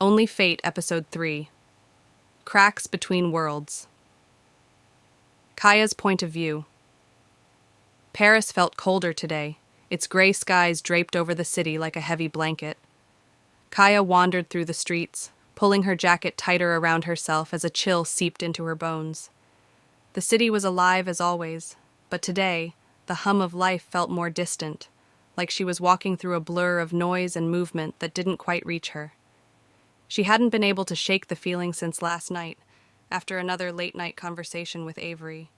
Only Fate, Episode 3. Cracks Between Worlds. Kaia's point of view. Paris felt colder today, its gray skies draped over the city like a heavy blanket. Kaia wandered through the streets, pulling her jacket tighter around herself as a chill seeped into her bones. The city was alive as always, but today, the hum of life felt more distant, like she was walking through a blur of noise and movement that didn't quite reach her. She hadn't been able to shake the feeling since last night, after another late-night conversation with Avery.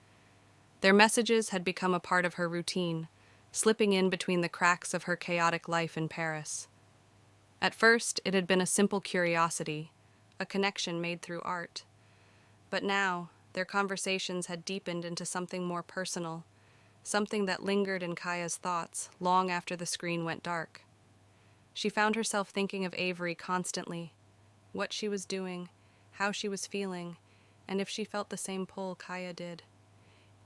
Their messages had become a part of her routine, slipping in between the cracks of her chaotic life in Paris. At first, it had been a simple curiosity, a connection made through art. But now, their conversations had deepened into something more personal, something that lingered in Kaia's thoughts long after the screen went dark. She found herself thinking of Avery constantly, what she was doing, how she was feeling, and if she felt the same pull Kaia did.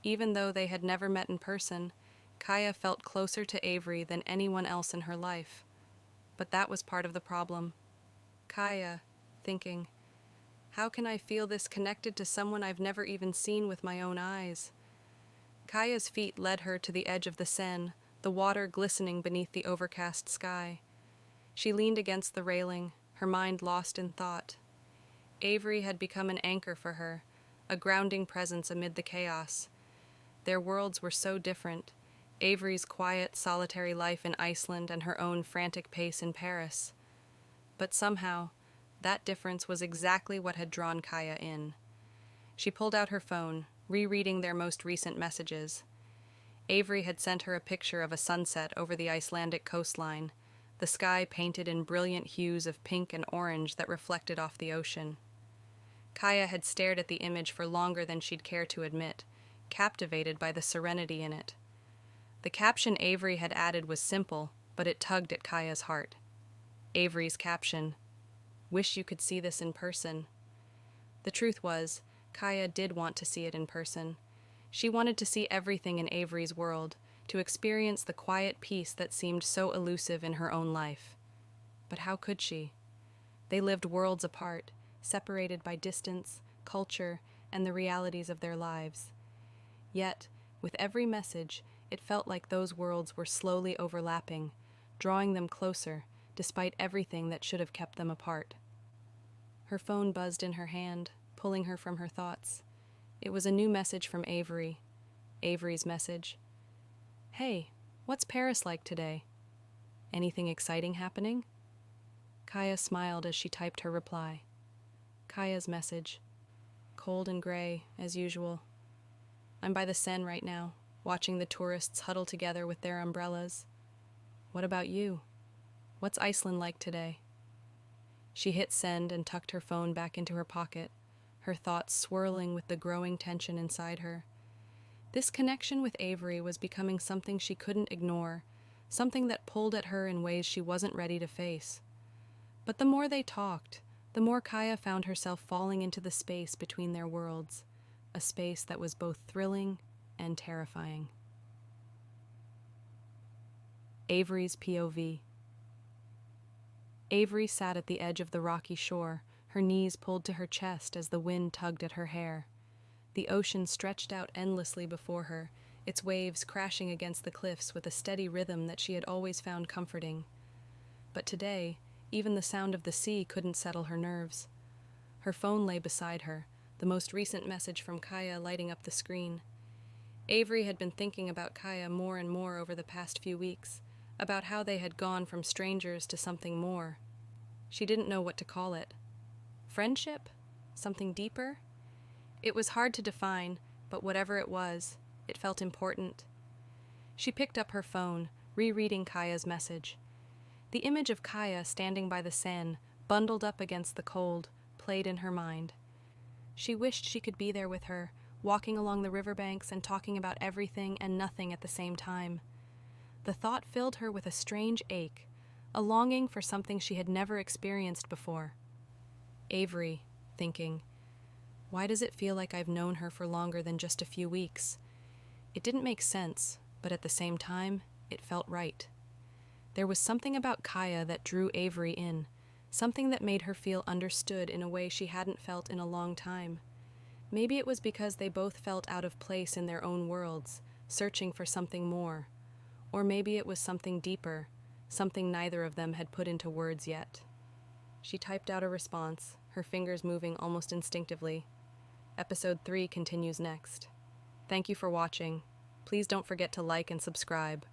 Even though they had never met in person, Kaia felt closer to Avery than anyone else in her life. But that was part of the problem. Kaia, thinking, how can I feel this connected to someone I've never even seen with my own eyes? Kaia's feet led her to the edge of the Seine, the water glistening beneath the overcast sky. She leaned against the railing, her mind lost in thought. Avery had become an anchor for her, a grounding presence amid the chaos. Their worlds were so different, Avery's quiet, solitary life in Iceland and her own frantic pace in Paris. But somehow, that difference was exactly what had drawn Kaia in. She pulled out her phone, rereading their most recent messages. Avery had sent her a picture of a sunset over the Icelandic coastline, the sky painted in brilliant hues of pink and orange that reflected off the ocean. Kaia had stared at the image for longer than she'd care to admit, captivated by the serenity in it. The caption Avery had added was simple, but it tugged at Kaia's heart. Avery's caption, "Wish you could see this in person." The truth was, Kaia did want to see it in person. She wanted to see everything in Avery's world, to experience the quiet peace that seemed so elusive in her own life. But how could she? They lived worlds apart, separated by distance, culture, and the realities of their lives. Yet, with every message, it felt like those worlds were slowly overlapping, drawing them closer, despite everything that should have kept them apart. Her phone buzzed in her hand, pulling her from her thoughts. It was a new message from Avery. Avery's message. "Hey, what's Paris like today? Anything exciting happening?" Kaia smiled as she typed her reply. Kaia's message. "Cold and gray, as usual. I'm by the Seine right now, watching the tourists huddle together with their umbrellas. What about you? What's Iceland like today?" She hit send and tucked her phone back into her pocket, her thoughts swirling with the growing tension inside her. This connection with Avery was becoming something she couldn't ignore, something that pulled at her in ways she wasn't ready to face. But the more they talked, the more Kaia found herself falling into the space between their worlds, a space that was both thrilling and terrifying. Avery's POV. Avery sat at the edge of the rocky shore, her knees pulled to her chest as the wind tugged at her hair. The ocean stretched out endlessly before her, its waves crashing against the cliffs with a steady rhythm that she had always found comforting. But today, even the sound of the sea couldn't settle her nerves. Her phone lay beside her, the most recent message from Kaia lighting up the screen. Avery had been thinking about Kaia more and more over the past few weeks, about how they had gone from strangers to something more. She didn't know what to call it. Friendship? Something deeper? It was hard to define, but whatever it was, it felt important. She picked up her phone, rereading Kaia's message. The image of Kaia standing by the Seine, bundled up against the cold, played in her mind. She wished she could be there with her, walking along the riverbanks and talking about everything and nothing at the same time. The thought filled her with a strange ache, a longing for something she had never experienced before. Avery, thinking, why does it feel like I've known her for longer than just a few weeks? It didn't make sense, but at the same time, it felt right. There was something about Kaia that drew Avery in, something that made her feel understood in a way she hadn't felt in a long time. Maybe it was because they both felt out of place in their own worlds, searching for something more. Or maybe it was something deeper, something neither of them had put into words yet. She typed out a response, her fingers moving almost instinctively. Episode 3 continues next. Thank you for watching. Please don't forget to like and subscribe.